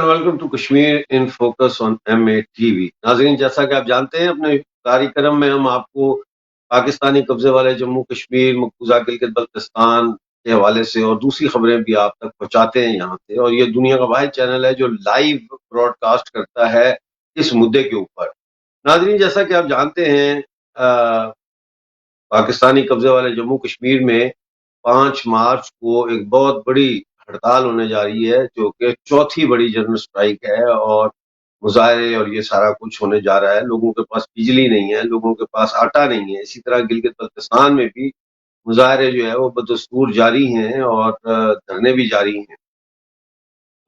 Welcome to Kashmir in focus on MATV। नाज़रीन, जैसा कि आप जानते हैं, अपने कार्यक्रम में हम आपको पाकिस्तानी कब्जे वाले जम्मू कश्मीर, मकबूजा गिलगित बल्तिस्तान के हवाले से और दूसरी खबरें भी आप तक पहुंचाते हैं यहाँ से। और ये दुनिया का वाहिद चैनल है जो लाइव ब्रॉडकास्ट करता है इस मुद्दे के ऊपर। नाज़रीन, जैसा कि आप जानते हैं, पाकिस्तानी कब्जे वाले जम्मू कश्मीर में 5 मार्च को एक बहुत बड़ी हड़ताल होने जा रही है, जो कि चौथी बड़ी जनरल स्ट्राइक है और मुजाहरे और ये सारा कुछ होने जा रहा है। लोगों के पास बिजली नहीं है, लोगों के पास आटा नहीं है। इसी तरह गिलगित बल्तिस्तान में भी मुजाहरे जो है वो बदस्तूर जारी हैं और धरने भी जारी हैं।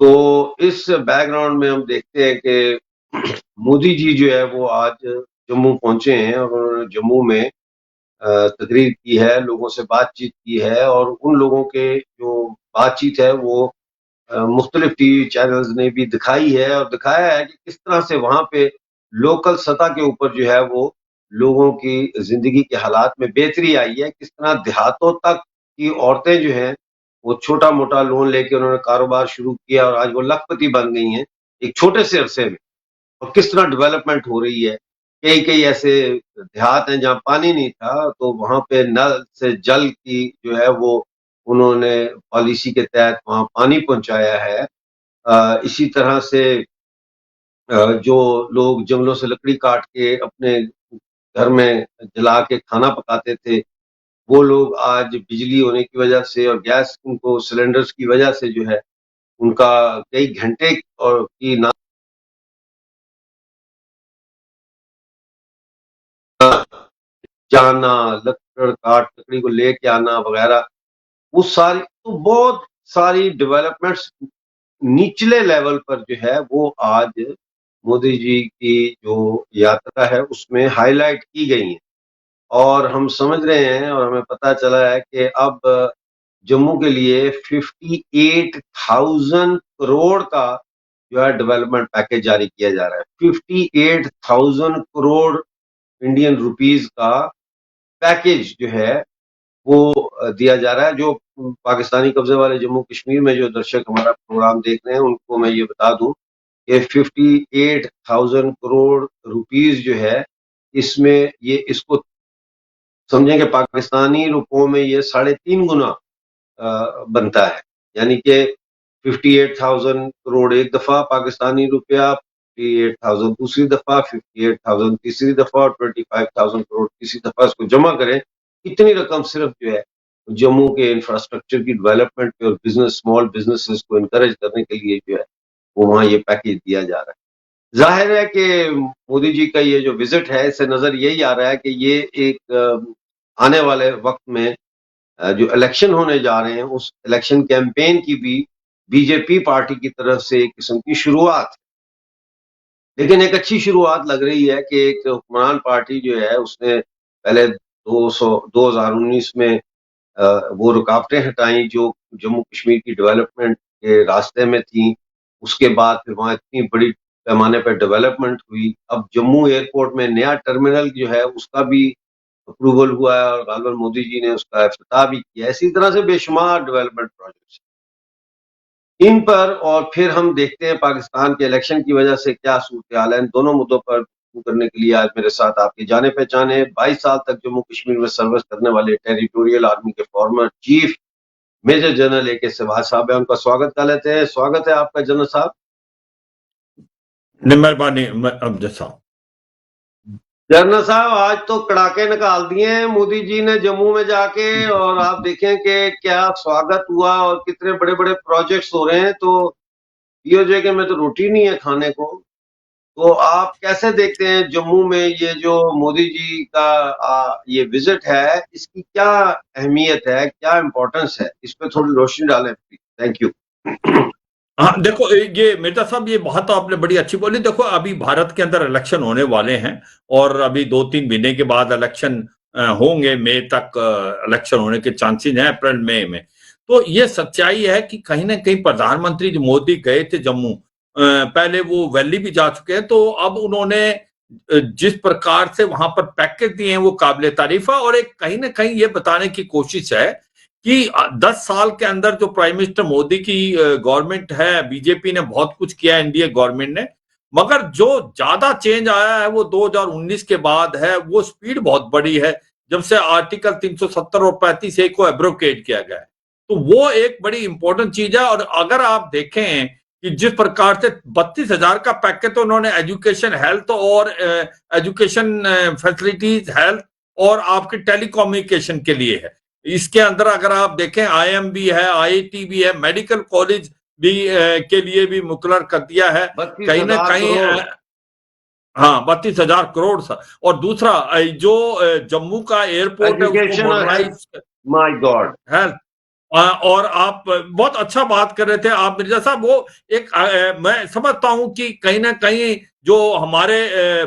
तो इस बैकग्राउंड में हम देखते हैं कि मोदी जी जो है वो आज जम्मू पहुंचे हैं और उन्होंने जम्मू में तकरीर की है, लोगों से बातचीत की है और उन लोगों के जो बातचीत है वो मुख्तलिफ टीवी चैनल्स ने भी दिखाई है और दिखाया है कि किस तरह से वहाँ पे लोकल सतह के ऊपर जो है वो लोगों की जिंदगी के हालात में बेहतरी आई है। किस तरह देहातों तक की औरतें जो हैं वो छोटा मोटा लोन लेके उन्होंने कारोबार शुरू किया और आज वो लखपति बन गई हैं एक छोटे से अरसे में। और किस तरह डेवलपमेंट हो रही है। कई कई ऐसे देहात हैं जहाँ पानी नहीं था, तो वहाँ पे नल से जल की जो है वो उन्होंने पॉलिसी के तहत वहाँ पानी पहुँचाया है। इसी तरह से जो लोग जंगलों से लकड़ी काट के अपने घर में जला के खाना पकाते थे, वो लोग आज बिजली होने की वजह से और गैस उनको सिलेंडर्स की वजह से जो है उनका कई घंटे और की ना जाना, लकड़ काट लकड़ी को लेके आना वगैरह, वो सारी तो बहुत सारी डेवलपमेंट्स निचले लेवल पर जो है वो आज मोदी जी की जो यात्रा है उसमें हाईलाइट की गई है। और हम समझ रहे हैं और हमें पता चला है कि अब जम्मू के लिए 58,000 करोड़ का जो है डेवलपमेंट पैकेज जारी किया जा रहा है। 58,000 करोड़ इंडियन रुपीस का पैकेज जो है वो दिया जा रहा है। जो पाकिस्तानी कब्जे वाले जम्मू कश्मीर में जो दर्शक हमारा प्रोग्राम देख रहे हैं उनको मैं ये बता दूं कि 58,000 करोड़ रुपीस जो है इसमें ये इसको समझें कि पाकिस्तानी रुपयों में ये 3.5 गुना बनता है। यानी कि 58,000 करोड़ एक दफा पाकिस्तानी रुपया, 58,000 दूसरी दफा, 58,000 तीसरी दफा और 25,000 करोड़ तीसरी दफा इसको जमा करें, इतनी रकम सिर्फ जो है जम्मू के इंफ्रास्ट्रक्चर की डेवलपमेंट पे और बिजनेस स्मॉल बिजनेसेस को इनकरेज करने के लिए जो है वो वहाँ ये पैकेज दिया जा रहा है। जाहिर है कि मोदी जी का ये जो विजिट है इससे नजर यही आ रहा है कि ये एक आने वाले वक्त में जो इलेक्शन होने जा रहे हैं उस इलेक्शन कैंपेन की भी बीजेपी पार्टी की तरफ से एक किस्म की शुरुआत। लेकिन एक अच्छी शुरुआत लग रही है कि एक हुक्मरान पार्टी जो है उसने पहले 2019 में वो रुकावटें हटाई जो जम्मू कश्मीर की डेवलपमेंट के रास्ते में थी। उसके बाद फिर वहाँ इतनी बड़ी पैमाने पर डेवलपमेंट हुई। अब जम्मू एयरपोर्ट में नया टर्मिनल जो है उसका भी अप्रूवल हुआ है और गालिबन मोदी जी ने उसका इफ्तिताह भी किया है। इसी तरह से बेशुमार डेवलपमेंट प्रोजेक्ट्स इन पर। और फिर हम देखते हैं पाकिस्तान के इलेक्शन की वजह से क्या सूरत हाल है। इन दोनों मुद्दों पर गुफ्तगू करने के लिए आज मेरे साथ आपके जाने पहचाने 22 साल तक जम्मू कश्मीर में सर्विस करने वाले टेरिटोरियल आर्मी के former chief major general AK सिवाज साहब है। उनका स्वागत कर लेते हैं। स्वागत है आपका जनरल साहब। मेहरबानी अब्दुल साहब। जनरल साहब, आज तो कड़ाके निकाल दिए हैं मोदी जी ने जम्मू में जाके और आप देखें कि क्या स्वागत हुआ और कितने बड़े बड़े प्रोजेक्ट्स हो रहे हैं। तो ये हो जाए कि मैं तो रोटी नहीं है खाने को। तो आप कैसे देखते हैं जम्मू में ये जो मोदी जी का ये विजिट है, इसकी क्या अहमियत है, क्या इम्पोर्टेंस है, इस पर थोड़ी रोशनी डालें प्लीज। Thank you. हाँ देखो, ये मिर्जा साहब ये बात तो आपने बड़ी अच्छी बोली। देखो अभी भारत के अंदर इलेक्शन होने वाले हैं और अभी 2-3 महीने के बाद इलेक्शन होंगे। मई तक इलेक्शन होने के चांसेस हैं, अप्रैल मई में। तो ये सच्चाई है कि कहीं ना कहीं प्रधानमंत्री जो मोदी गए थे जम्मू, पहले वो वैली भी जा चुके हैं। तो अब उन्होंने जिस प्रकार से वहां पर पैकेज दिए हैं वो काबिल तारीफ है और एक कहीं ना कहीं ये बताने की कोशिश है कि 10 साल के अंदर जो प्राइम मिनिस्टर मोदी की गवर्नमेंट है, बीजेपी ने बहुत कुछ किया, एनडीए गवर्नमेंट ने, मगर जो ज्यादा चेंज आया है वो 2019 के बाद है। वो स्पीड बहुत बड़ी है जब से आर्टिकल 370 और 35A को एब्रोकेट किया गया है। तो वो एक बड़ी इंपॉर्टेंट चीज है। और अगर आप देखें कि जिस प्रकार से 32,000 का पैकेज तो उन्होंने एजुकेशन हेल्थ और एजुकेशन फैसिलिटीज हेल्थ और आपके टेलीकम्युनिकेशन के लिए है। इसके अंदर अगर आप देखें आईएम भी है, आईआईटी भी है, मेडिकल कॉलेज भी के लिए भी मुकर्रर कर दिया है। बत्तीस कहीं ना हजार कहीं करोड़ हाँ 32,000 करोड़ सा। और दूसरा जो जम्मू का एयरपोर्ट है उसको एजुकेशन और हेल्थ, मॉडर्नाइज माय गॉड। है। और आप बहुत अच्छा बात कर रहे थे आप मिर्जा साहब। वो एक मैं समझता हूं कि कहीं ना कहीं जो हमारे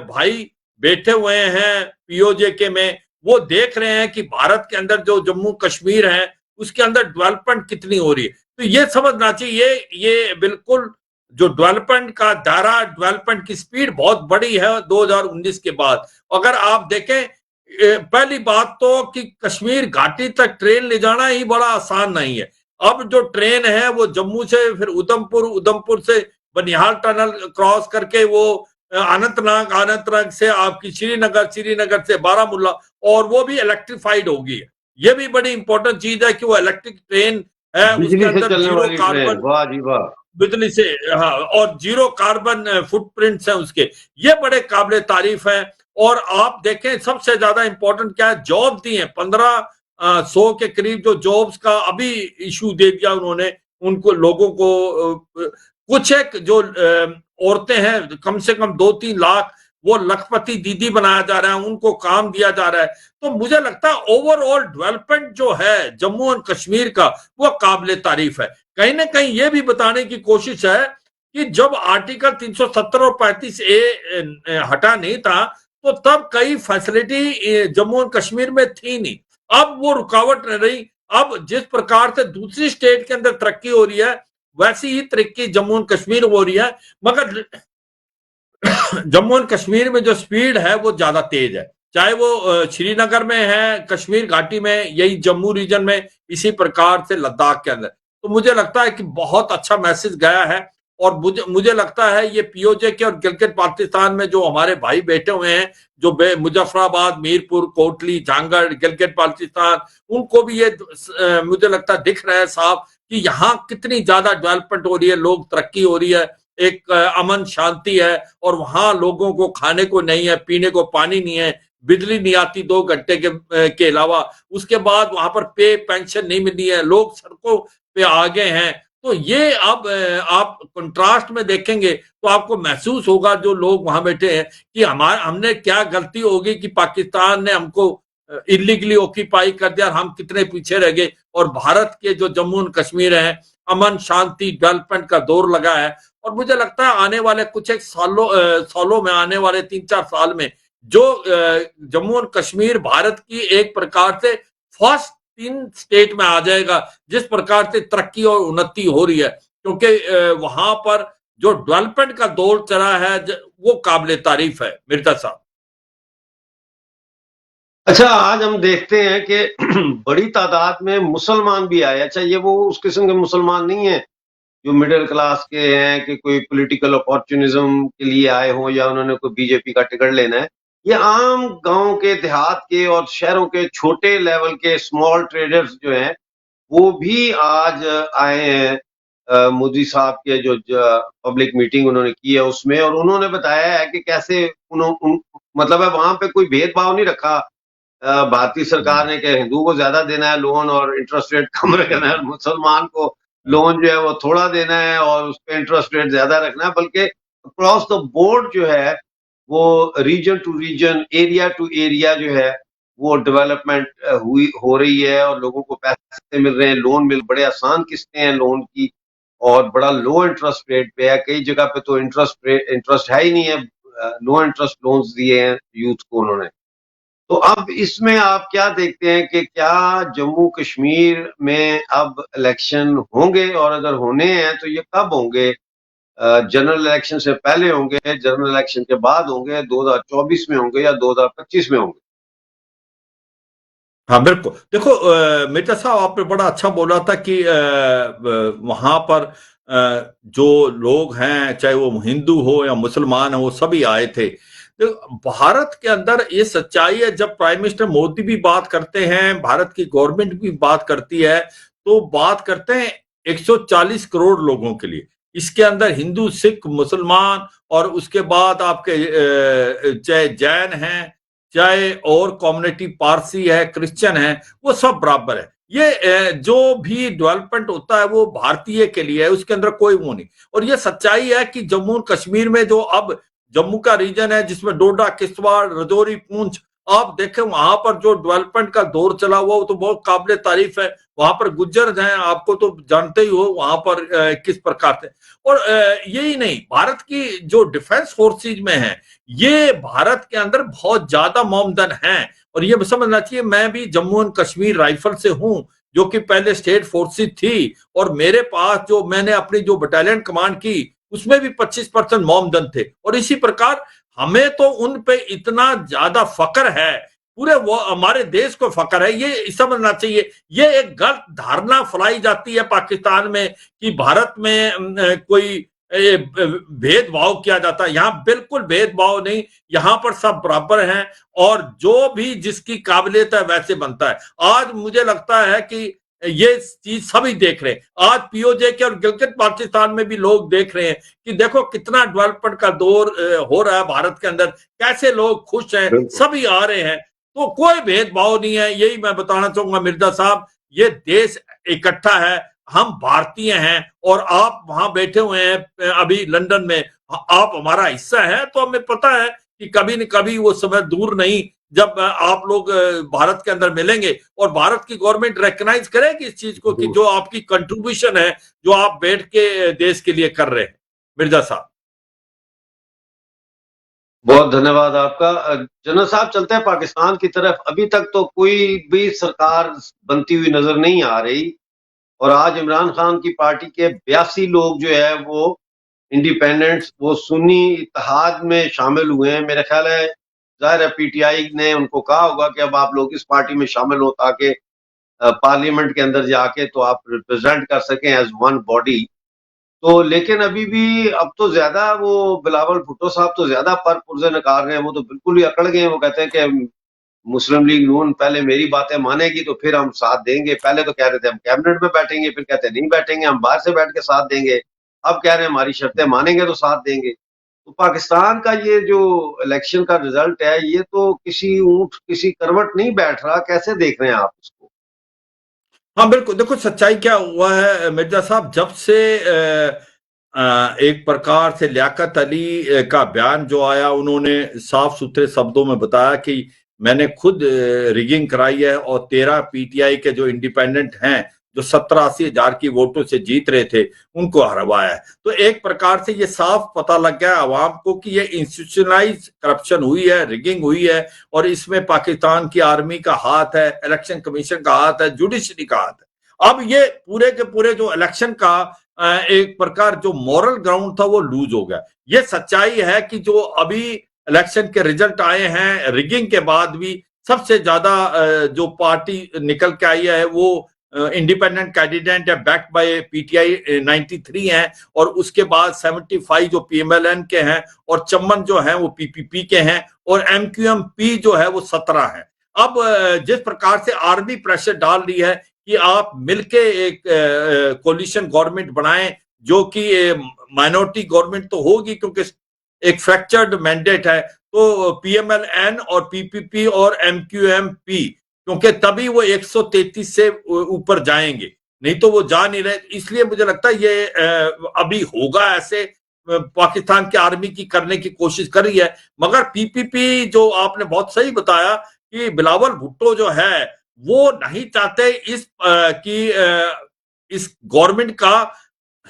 भाई बैठे हुए हैं पीओजे के में, वो देख रहे हैं कि भारत के अंदर जो जम्मू कश्मीर है उसके अंदर डेवलपमेंट कितनी हो रही है। तो ये समझना चाहिए, ये बिल्कुल जो डेवलपमेंट का दायरा, डेवलपमेंट की स्पीड बहुत बड़ी है 2019 के बाद। अगर आप देखें पहली बात तो कि कश्मीर घाटी तक ट्रेन ले जाना ही बड़ा आसान नहीं है। अब जो ट्रेन है वो जम्मू से फिर उधमपुर, उधमपुर से बनिहाल टनल क्रॉस करके वो अनंतनाग, अनंतनाग से आपकी श्रीनगर, श्रीनगर से बारामूला, और वो भी इलेक्ट्रिफाइड होगी। ये भी बड़ी इंपॉर्टेंट चीज है कि वो इलेक्ट्रिक ट्रेन है, उसके बिजली से अंदर चलने जीरो वाली ट्रेन, कार्बन वाह जी वाह। बिजली से, हाँ, और जीरो कार्बन फुटप्रिंट्स हैं उसके। ये बड़े काबिल तारीफ हैं। और आप देखें सबसे ज्यादा इंपॉर्टेंट क्या है, जॉब दी है 1500 के करीब जो जॉब्स का अभी इशू दे दिया उन्होंने उनको, लोगों को कुछ एक जो औरतें हैं कम से कम 2-3 लाख वो लखपति दीदी बनाया जा रहा है, उनको काम दिया जा रहा है। तो मुझे लगता है ओवरऑल डेवलपमेंट जो है जम्मू एंड कश्मीर का वो काबिल तारीफ है। कहीं ना कहीं ये भी बताने की कोशिश है कि जब आर्टिकल 370 और 35A हटा नहीं था तो तब कई फैसिलिटी जम्मू एंड कश्मीर में थी नहीं। अब वो रुकावट नहीं रही। अब जिस प्रकार से दूसरी स्टेट के अंदर तरक्की हो रही है वैसी ही तरक्की जम्मू एंड कश्मीर हो रही है, मगर जम्मू एंड कश्मीर में जो स्पीड है वो ज्यादा तेज है। चाहे वो श्रीनगर में है, कश्मीर घाटी में, यही जम्मू रीजन में, इसी प्रकार से लद्दाख के अंदर। तो मुझे लगता है कि बहुत अच्छा मैसेज गया है। और मुझे लगता है ये पीओजे के और गिलगित पाकिस्तान में जो हमारे भाई बैठे हुए हैं, जो मुजफ्फराबाद, मीरपुर, कोटली, झांगड़, गिलगित पाकिस्तान, उनको भी ये मुझे लगता है दिख रहा है साफ कि यहाँ कितनी ज्यादा डेवलपमेंट हो रही है, लोग तरक्की हो रही है, एक अमन शांति है। और वहां लोगों को खाने को नहीं है, पीने को पानी नहीं है, बिजली नहीं आती 2 घंटे के अलावा, उसके बाद वहां पर पे पेंशन नहीं मिली है, लोग सड़कों पे आ गए हैं। तो ये अब आप कंट्रास्ट में देखेंगे तो आपको महसूस होगा जो लोग वहां बैठे हैं कि हमने क्या गलती होगी कि पाकिस्तान ने हमको इलीगली ऑक्यूपाई कर दिया, हम कितने पीछे रह गए। और भारत के जो जम्मू एंड कश्मीर है, अमन शांति डेवलपमेंट का दौर लगा है। और मुझे लगता है आने वाले कुछ एक सालों में, आने वाले 3-4 साल में जो जम्मू और कश्मीर भारत की एक प्रकार से फर्स्ट 3 स्टेट में आ जाएगा, जिस प्रकार से तरक्की और उन्नति हो रही है। क्योंकि वहां पर जो डेवलपमेंट का दौर चला है वो काबिल तारीफ है मिर्जा साहब। अच्छा, आज हम देखते हैं कि बड़ी तादाद में मुसलमान भी आए। अच्छा, ये वो उस किस्म के मुसलमान नहीं है जो मिडिल क्लास के हैं कि कोई पॉलिटिकल अपॉर्चुनिज्म के लिए आए हों या उन्होंने कोई बीजेपी का टिकट लेना है। ये आम गांव के, देहात के और शहरों के छोटे लेवल के स्मॉल ट्रेडर्स जो हैं वो भी आज आए हैं मोदी साहब के जो पब्लिक मीटिंग उन्होंने की है उसमें। और उन्होंने बताया है कि कैसे मतलब है वहां पे कोई भेदभाव नहीं रखा भारतीय सरकार ने, कि हिंदू को ज्यादा देना है लोन और इंटरेस्ट रेट कम रखना है, मुसलमान को लोन जो है वो थोड़ा देना है और उस पर इंटरेस्ट रेट ज्यादा रखना है। बल्कि अक्रॉस द बोर्ड जो है वो region to region, area to area जो है वो डेवलपमेंट हुई हो रही है और लोगों को पैसे मिल रहे हैं, लोन मिल, बड़े आसान किस्तें हैं लोन की और बड़ा लो इंटरेस्ट रेट पे है। कई जगह पे तो इंटरेस्ट है ही नहीं है, नो इंटरेस्ट लोन्स दिए हैं यूथ को उन्होंने। तो अब इसमें आप क्या देखते हैं कि क्या जम्मू कश्मीर में अब इलेक्शन होंगे, और अगर होने हैं तो ये कब होंगे? जनरल इलेक्शन से पहले होंगे, जनरल इलेक्शन के बाद होंगे, 2024 में होंगे या 2025 में होंगे? हाँ बिल्कुल। देखो मिर्जा साहब आपने बड़ा अच्छा बोला था कि वहां पर जो लोग हैं चाहे वो हिंदू हो या मुसलमान हो वो सभी आए थे। तो भारत के अंदर ये सच्चाई है, जब प्राइम मिनिस्टर मोदी भी बात करते हैं, भारत की गवर्नमेंट भी बात करती है, तो बात करते हैं 140 करोड़ लोगों के लिए। इसके अंदर हिंदू, सिख, मुसलमान और उसके बाद आपके चाहे जैन हैं, चाहे और कम्युनिटी पारसी है, क्रिश्चियन है, वो सब बराबर है। ये जो भी डेवलपमेंट होता है वो भारतीय के लिए है, उसके अंदर कोई वो नहीं। और ये सच्चाई है कि जम्मू कश्मीर में जो अब जम्मू का रीजन है जिसमें डोडा, किश्तवाड़, राजौरी, पुंछ, आप देखें वहां पर जो डेवलपमेंट का दौर चला हुआ वो तो बहुत काबिल तारीफ है। वहां पर गुज्जर हैं, आपको तो जानते ही हो वहां पर किस प्रकार से। और यही नहीं, भारत की जो डिफेंस फोर्सेज में है, ये भारत के अंदर बहुत ज्यादा मोमदन है। और ये समझना चाहिए, मैं भी जम्मू एंड कश्मीर राइफल से हूं, जो कि पहले स्टेट फोर्सेज थी, और मेरे पास जो मैंने अपनी जो बटालियन कमांड की उसमें भी 25% मोमदन थे। और इसी प्रकार हमें तो उन पे इतना ज्यादा फक्र है, पूरे वो हमारे देश को फक्र है, ये समझना चाहिए। ये एक गलत धारणा फैलाई जाती है पाकिस्तान में कि भारत में कोई भेदभाव किया जाता है। यहाँ बिल्कुल भेदभाव नहीं, यहाँ पर सब बराबर हैं, और जो भी जिसकी काबिलियत है वैसे बनता है। आज मुझे लगता है कि ये चीज सभी देख रहे हैं, आज पीओजे के और गिलगित पाकिस्तान में भी लोग देख रहे हैं कि देखो कितना डेवलपमेंट का दौर हो रहा है भारत के अंदर, कैसे लोग खुश हैं, बिल्कुल। सभी आ रहे हैं। तो कोई भेदभाव नहीं है, यही मैं बताना चाहूंगा मिर्जा साहब। ये देश इकट्ठा है, हम भारतीय हैं, और आप वहां बैठे हुए हैं अभी लंदन में, आप हमारा हिस्सा है, तो हमें पता है कि कभी न कभी वो समय दूर नहीं जब आप लोग भारत के अंदर मिलेंगे, और भारत की गवर्नमेंट रिकॉग्नाइज करेगी इस चीज को कि जो आपकी कंट्रीब्यूशन है, जो आप बैठ के देश के लिए कर रहे हैं मिर्जा साहब। बहुत धन्यवाद आपका। जनरल साहब, चलते हैं पाकिस्तान की तरफ। अभी तक तो कोई भी सरकार बनती हुई नजर नहीं आ रही, और आज इमरान खान की पार्टी के 82 लोग जो है वो इंडिपेंडेंट्स, वो सुन्नी इत्तेहाद में शामिल हुए हैं। मेरा ख्याल है जाहिर है पीटीआई ने उनको कहा होगा कि अब आप लोग इस पार्टी में शामिल हो, ताकि पार्लियामेंट के अंदर जाके तो आप रिप्रेजेंट कर सकें एज वन बॉडी। तो लेकिन अभी भी अब तो ज्यादा वो बिलावल भुट्टो साहब तो ज्यादा पर पुर्जे नकार रहे हैं। वो तो बिल्कुल ही अकड़ गए हैं। वो कहते हैं कि मुस्लिम लीग नून पहले मेरी बातें मानेगी तो फिर हम साथ देंगे। पहले तो कह रहे थे हम कैबिनेट में बैठेंगे, फिर कहते नहीं बैठेंगे, हम बाहर से बैठ के साथ देंगे। अब कह रहे हैं हमारी शर्तें मानेंगे तो साथ देंगे। तो पाकिस्तान का ये जो इलेक्शन का रिजल्ट है, ये तो किसी ऊंट किसी करवट नहीं बैठ रहा। कैसे देख रहे हैं आप उसको? हाँ बिल्कुल। देखो सच्चाई क्या हुआ है मिर्जा साहब, जब से एक प्रकार से लियाकत अली का बयान जो आया, उन्होंने साफ सुथरे शब्दों में बताया कि मैंने खुद रिगिंग कराई है, और 13 पीटीआई के जो इंडिपेंडेंट हैं, जो 70-80 हजार की वोटों से जीत रहे थे, उनको हरवाया है। तो एक प्रकार से ये साफ पता लग गया आवाम को कि ये इंस्टीट्यूशनलाइज करप्शन हुई है, रिगिंग हुई है, और इसमें पाकिस्तान की आर्मी का हाथ है, इलेक्शन कमीशन का हाथ है, जुडिशरी का हाथ है। अब ये पूरे के पूरे जो इलेक्शन का एक प्रकार जो मॉरल ग्राउंड था वो लूज हो गया। ये सच्चाई है कि जो अभी इलेक्शन के रिजल्ट आए हैं रिगिंग के बाद भी, सबसे ज्यादा जो पार्टी निकल के आई है वो इंडिपेंडेंट कैंडिडेट है, बैक्ड बाय पीटीआई 93 हैं, और उसके बाद 75 जो पीएमएलएन के हैं, और चम्मन जो है वो पीपीपी के हैं, और एमक्यूएम-पी जो है वो 17 है। अब जिस प्रकार से आर्मी प्रेशर डाल रही है कि आप मिलके एक कोलिशन गवर्नमेंट बनाएं, जो कि माइनॉरिटी गवर्नमेंट तो होगी क्योंकि एक फ्रैक्चर्ड मैंडेट है, तो पीएमएलएन और पीपीपी और एमक्यूएम-पी, क्योंकि तभी वो 133 से ऊपर जाएंगे, नहीं तो वो जा नहीं रहे। इसलिए मुझे लगता है ये अभी होगा ऐसे, पाकिस्तान की आर्मी की करने की कोशिश कर रही है। मगर पीपीपी जो आपने बहुत सही बताया कि बिलावल भुट्टो जो है वो नहीं चाहते इस गवर्नमेंट का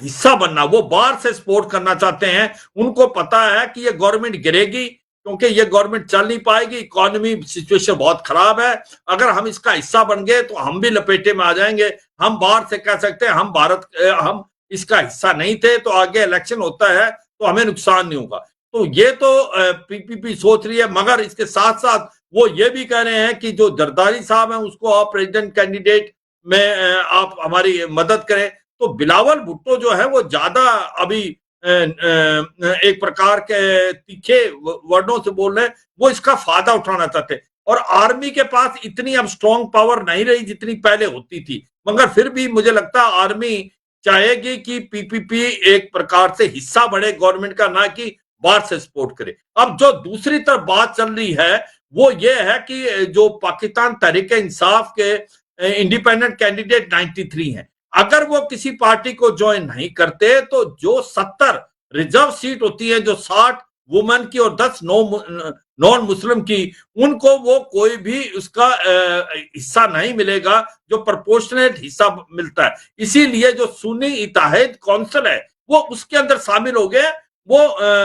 हिस्सा बनना, वो बाहर से सपोर्ट करना चाहते हैं। उनको पता है कि ये गवर्नमेंट गिरेगी, क्योंकि ये गवर्नमेंट चल नहीं पाएगी, इकोनॉमी सिचुएशन बहुत खराब है। अगर हम इसका हिस्सा बन गए तो हम भी लपेटे में आ जाएंगे। हम बाहर से कह सकते हैं हम इसका हिस्सा नहीं थे, तो आगे इलेक्शन होता है तो हमें नुकसान नहीं होगा। तो ये तो पीपीपी सोच रही है, मगर इसके साथ साथ वो ये भी कह रहे हैं कि जो जरदारी साहब हैं उसको आप प्रेसिडेंट कैंडिडेट में आप हमारी मदद करें। तो बिलावल भुट्टो जो है वो ज्यादा अभी एक प्रकार के तीखे वर्डों से बोल रहे हैं, वो इसका फायदा उठाना चाहते हैं। और आर्मी के पास इतनी अब स्ट्रॉन्ग पावर नहीं रही जितनी पहले होती थी, मगर फिर भी मुझे लगता है आर्मी चाहेगी कि पीपीपी एक प्रकार से हिस्सा बढ़े गवर्नमेंट का, ना कि बाहर से सपोर्ट करे। अब जो दूसरी तरफ बात चल रही है वो ये है कि जो पाकिस्तान तहरीक इंसाफ के इंडिपेंडेंट कैंडिडेट 93 हैं, अगर वो किसी पार्टी को ज्वाइन नहीं करते तो जो 70 रिजर्व सीट होती है, जो 60 वुमेन की और 10 नॉन मुस्लिम की, उनको वो कोई भी उसका हिस्सा नहीं मिलेगा जो प्रोपोर्शनेट हिस्सा मिलता है। इसीलिए जो सुन्नी इत्तेहाद काउंसिल है वो उसके अंदर शामिल हो गए। वो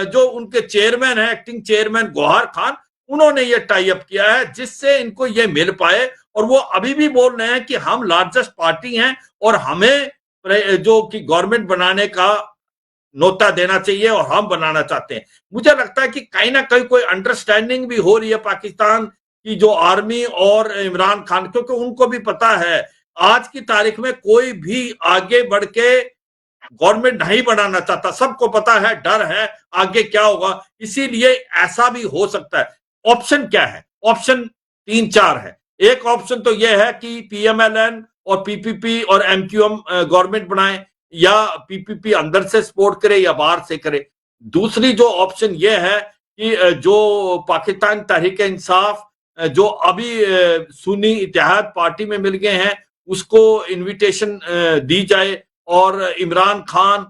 जो उनके चेयरमैन है, एक्टिंग चेयरमैन गौहर खान, उन्होंने ये टाई अप किया है जिससे इनको ये मिल पाए। और वो अभी भी बोल रहे हैं कि हम लार्जेस्ट पार्टी हैं और हमें जो कि गवर्नमेंट बनाने का नोता देना चाहिए और हम बनाना चाहते हैं। मुझे लगता है कि कहीं ना कहीं कोई अंडरस्टैंडिंग भी हो रही है पाकिस्तान की जो आर्मी और इमरान खान, क्योंकि उनको भी पता है आज की तारीख में कोई भी आगे बढ़ के गवर्नमेंट नहीं बनाना चाहता, सबको पता है, डर है आगे क्या होगा। इसीलिए ऐसा भी हो सकता है। ऑप्शन क्या है? ऑप्शन 3-4 है। एक ऑप्शन तो यह है कि पीएमएलएन और पीपीपी और एमक्यूएम गवर्नमेंट बनाए, या पीपीपी अंदर से सपोर्ट करे या बाहर से करे। दूसरी जो ऑप्शन यह है कि जो पाकिस्तान तहरीक इंसाफ जो अभी सुन्नी इत्तेहाद पार्टी में मिल गए हैं उसको इनविटेशन दी जाए और इमरान खान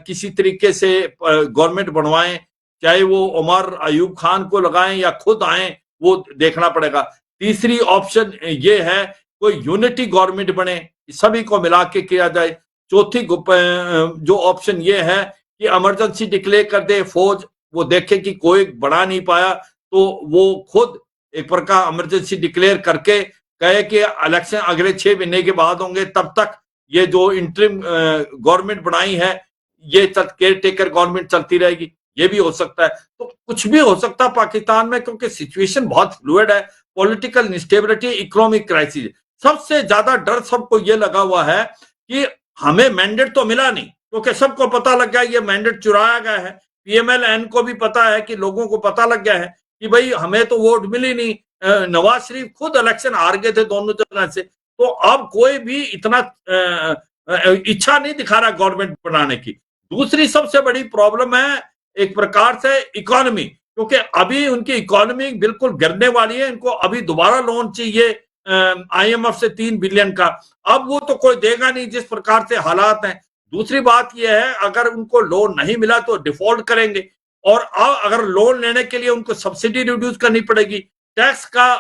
किसी तरीके से गवर्नमेंट बनवाएं, चाहे वो उमर अयूब खान को लगाएं या खुद आए, वो देखना पड़ेगा। तीसरी ऑप्शन ये है कोई यूनिटी गवर्नमेंट बने, सभी को मिला के किया जाए। चौथी जो ऑप्शन ये है कि इमरजेंसी डिक्लेयर कर दे फौज, वो देखे कि कोई बढ़ा नहीं पाया तो वो खुद एक प्रकार इमरजेंसी डिक्लेयर करके कहे कि इलेक्शन अगले 6 महीने के बाद होंगे, तब तक ये जो इंटरिम गवर्नमेंट बनाई है ये केयर टेकर गवर्नमेंट चलती रहेगी। ये भी हो सकता है। तो कुछ भी हो सकता है पाकिस्तान में, क्योंकि सिचुएशन बहुत फ्लूइड है, पॉलिटिकल इंस्टेबिलिटी, इकोनॉमिक क्राइसिस। सबसे ज्यादा डर सबको ये लगा हुआ है कि हमें मैंडेट तो मिला नहीं, क्योंकि सबको पता लग गया ये मैंडेट चुराया गया है। पीएमएलएन को भी पता है कि लोगों को पता लग गया है कि भाई हमें तो वोट मिली नहीं, नवाज शरीफ खुद इलेक्शन हार गए थे दोनों जगह से। तो अब कोई भी इतना इच्छा नहीं दिखा रहा गवर्नमेंट बनाने की। दूसरी सबसे बड़ी प्रॉब्लम है एक प्रकार से इकोनॉमी, क्योंकि अभी उनकी इकोनॉमी बिल्कुल गिरने वाली है। इनको अभी दोबारा लोन चाहिए आईएमएफ से 3 बिलियन का। अब वो तो कोई देगा नहीं जिस प्रकार से हालात हैं। दूसरी बात यह है अगर उनको लोन नहीं मिला तो डिफॉल्ट करेंगे, और अगर लोन लेने के लिए उनको सब्सिडी रिड्यूस करनी पड़ेगी, टैक्स का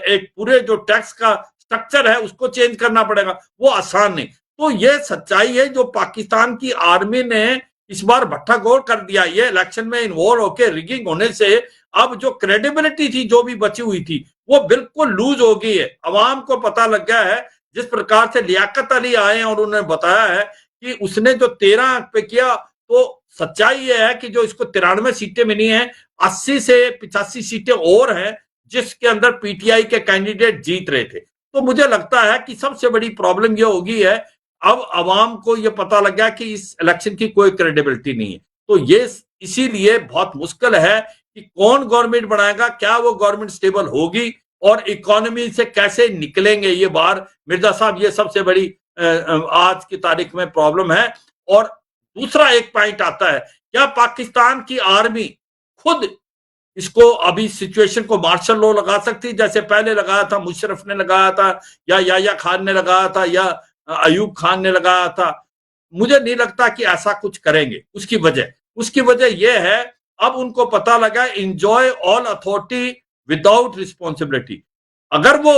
एक पूरे जो टैक्स का स्ट्रक्चर है उसको चेंज करना पड़ेगा, वो आसान नहीं। तो ये सच्चाई है जो पाकिस्तान की आर्मी ने इस बार भट्टा गोल कर दिया। ये इलेक्शन में इन्वॉल्व होकर रिगिंग होने से अब जो क्रेडिबिलिटी थी जो भी बची हुई थी वो बिल्कुल लूज हो गई है। अवाम को पता लग गया है, जिस प्रकार से लियाकत अली आए और उन्होंने बताया है कि उसने जो 13 पे किया, तो सच्चाई ये है कि जो इसको 93 सीटें मिली हैं, 80 से 85 सीटें और हैं जिसके अंदर पीटीआई के कैंडिडेट जीत रहे थे। तो मुझे लगता है कि सबसे बड़ी प्रॉब्लम ये होगी है अब अवाम को ये पता लग गया कि इस इलेक्शन की कोई क्रेडिबिलिटी नहीं है। तो ये इसीलिए बहुत मुश्किल है कि कौन गवर्नमेंट बनाएगा, क्या वो गवर्नमेंट स्टेबल होगी और इकोनॉमी से कैसे निकलेंगे ये बाहर। मिर्जा साहब ये सबसे बड़ी आज की तारीख में प्रॉब्लम है। और दूसरा एक पॉइंट आता है, क्या पाकिस्तान की आर्मी खुद इसको अभी सिचुएशन को मार्शल लॉ लगा सकती जैसे पहले लगाया था, मुशर्रफ ने लगाया था या याया खान ने लगाया था या अयूब खान ने लगाया था? मुझे नहीं लगता कि ऐसा कुछ करेंगे। उसकी वजह यह है अब उनको पता लगा enjoy all authority without responsibility. अगर वो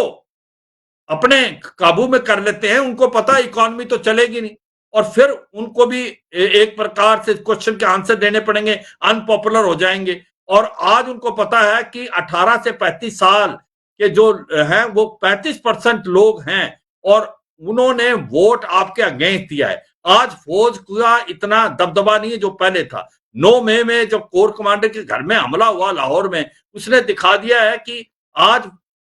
अपने काबू में कर लेते हैं, उनको पता इकोनॉमी तो चलेगी नहीं और फिर उनको भी एक प्रकार से क्वेश्चन के आंसर देने पड़ेंगे, अनपॉपुलर हो जाएंगे। और आज उनको पता है कि 18 से 35 साल के जो हैं वो 35% लोग हैं और उन्होंने वोट आपके अगेंस्ट दिया है। आज फौज का इतना दबदबा नहीं है जो पहले था। 9 मई में जब कोर कमांडर के घर में हमला हुआ लाहौर में, उसने दिखा दिया है कि आज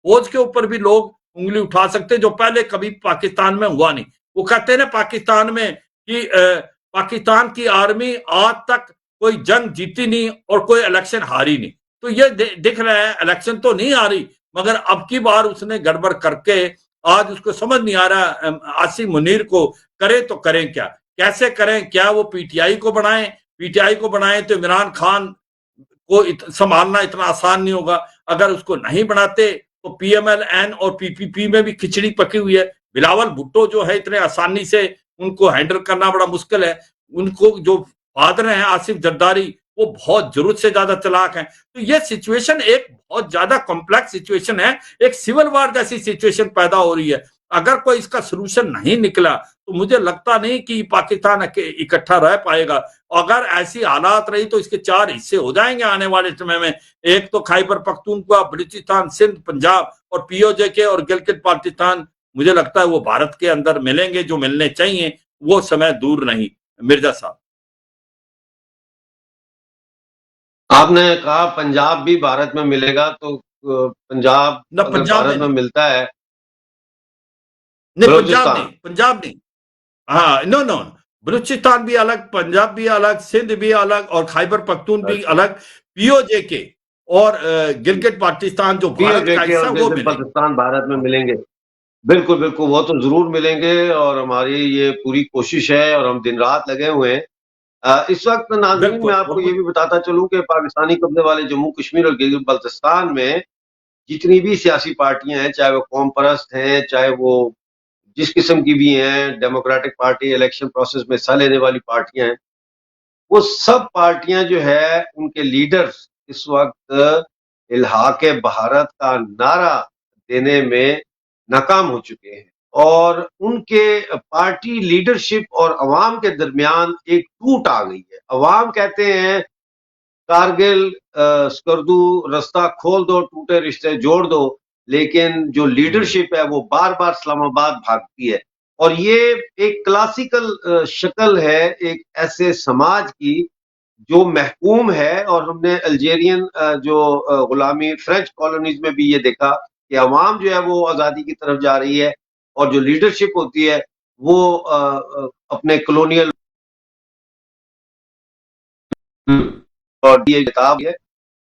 फौज के ऊपर भी लोग उंगली उठा सकते जो पहले कभी पाकिस्तान में हुआ नहीं। वो कहते हैं ना पाकिस्तान में कि पाकिस्तान की आर्मी आज तक कोई जंग जीती नहीं और कोई इलेक्शन हारी नहीं। तो ये दिख रहा है इलेक्शन तो नहीं हारी, मगर अब की बार उसने गड़बड़ करके आज उसको समझ नहीं आ रहा आसिम मुनीर को करे तो करें क्या, कैसे करें, क्या वो पीटीआई को बनाएं, पीटीआई को बनाएं तो इमरान खान को संभालना इतना आसान नहीं होगा। अगर उसको नहीं बनाते तो पीएमएलएन और पीपीपी में भी खिचड़ी पकी हुई है। बिलावल भुट्टो जो है इतने आसानी से उनको हैंडल करना बड़ा मुश्किल है। उनको जो फादर हैं आसिफ जरदारी वो बहुत जरूरत से ज्यादा चालाक हैं। तो ये सिचुएशन एक बहुत ज्यादा कॉम्प्लेक्स सिचुएशन है, एक सिविल वार जैसी सिचुएशन पैदा हो रही है। अगर कोई इसका सोल्यूशन नहीं निकला तो मुझे लगता नहीं कि पाकिस्तान इकट्ठा रह पाएगा। अगर ऐसी हालात रही तो इसके 4 हिस्से हो जाएंगे आने वाले समय में। एक तो खैबर पख्तूनख्वा, बलूचिस्तान, सिंध, पंजाब और पीओजे के और गिलगित बाल्टिस्तान मुझे लगता है वो भारत के अंदर मिलेंगे जो मिलने चाहिए, वो समय दूर नहीं। मिर्जा साहब आपने कहा पंजाब भी भारत में मिलेगा, तो पंजाब न अगर पंजाब में भारत में नहीं, मिलता है, नहीं पंजाब नहीं, बलूचिस्तान पंजाब नहीं। हाँ नो नो, बलूचिस्तान भी अलग, पंजाब भी अलग, सिंध भी अलग और खैबर पख्तून भी अच्छा, अलग। पीओजे के और गिलगित बाल्टिस्तान जो भारत का पीओजे हिस्सा और वो गिलगित मिलेंगे। बल्तिस्तान भारत में मिलेंगे। बिल्कुल, बिल्कुल, वो तो ज़रूर मिलेंगे और हमारी ये पूरी कोशिश है और हम दिन-रात लगे हुए हैं। इस वक़्त नाज़रीन मैं बिल्कुल आपको और ये भी बताता चलूँ कि पाकिस्तानी कब्ज़े वाले जम्मू कश्मीर और गिलगित बल्तिस्तान में जितनी भी सियासी पार्टियाँ हैं, चाहे वो कौम परस्त हैं, चाहे वो जिस किस्म की भी हैं, डेमोक्रेटिक पार्टी, इलेक्शन प्रोसेस में हिस्सा लेने वाली पार्टियाँ हैं, वो सब पार्टियाँ जो है उनके लीडर्स इस वक़्त इल्हाक़े भारत का नारा देने में नाकाम हो चुके हैं और उनके पार्टी लीडरशिप और अवाम के दरमियान एक टूट आ गई है। अवाम कहते हैं कारगिल स्कर्दू रास्ता खोल दो, टूटे रिश्ते जोड़ दो, लेकिन जो लीडरशिप है वो बार-बार इस्लामाबाद भागती है और ये एक क्लासिकल शक्ल है एक ऐसे समाज की जो महकूम है और हमने अल्जेरियन जो गुलामी फ्रेंच कॉलोनीज में भी ये देखा कि अवाम जो है वो आज़ादी की तरफ जा रही है और जो लीडरशिप होती है वो अपने कॉलोनियल और ये किताब है।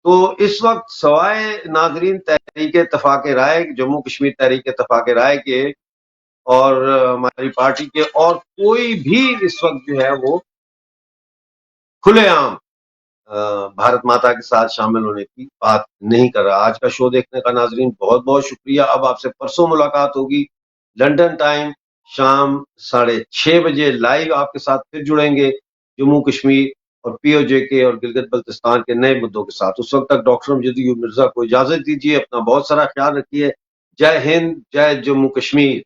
तो इस वक्त सवाए नाजरीन तहरीक इत्तेफाक राय, जम्मू कश्मीर तहरीक इत्तेफाक राय के और हमारी पार्टी के और कोई भी इस वक्त जो है वो खुलेआम भारत माता के साथ शामिल होने की बात नहीं कर रहा। आज का शो देखने का नाजरीन बहुत बहुत शुक्रिया। अब आपसे परसों मुलाकात होगी लंदन टाइम शाम 6:30 बजे लाइव आपके साथ फिर जुड़ेंगे जम्मू कश्मीर और पीओजे के और गिलगित बल्तिस्तान के नए मुद्दों के साथ। उस वक्त तक डॉक्टर अमजद अयूब मिर्जा को इजाजत दीजिए। अपना बहुत सारा ख्याल रखिए। जय हिंद, जय जम्मू कश्मीर।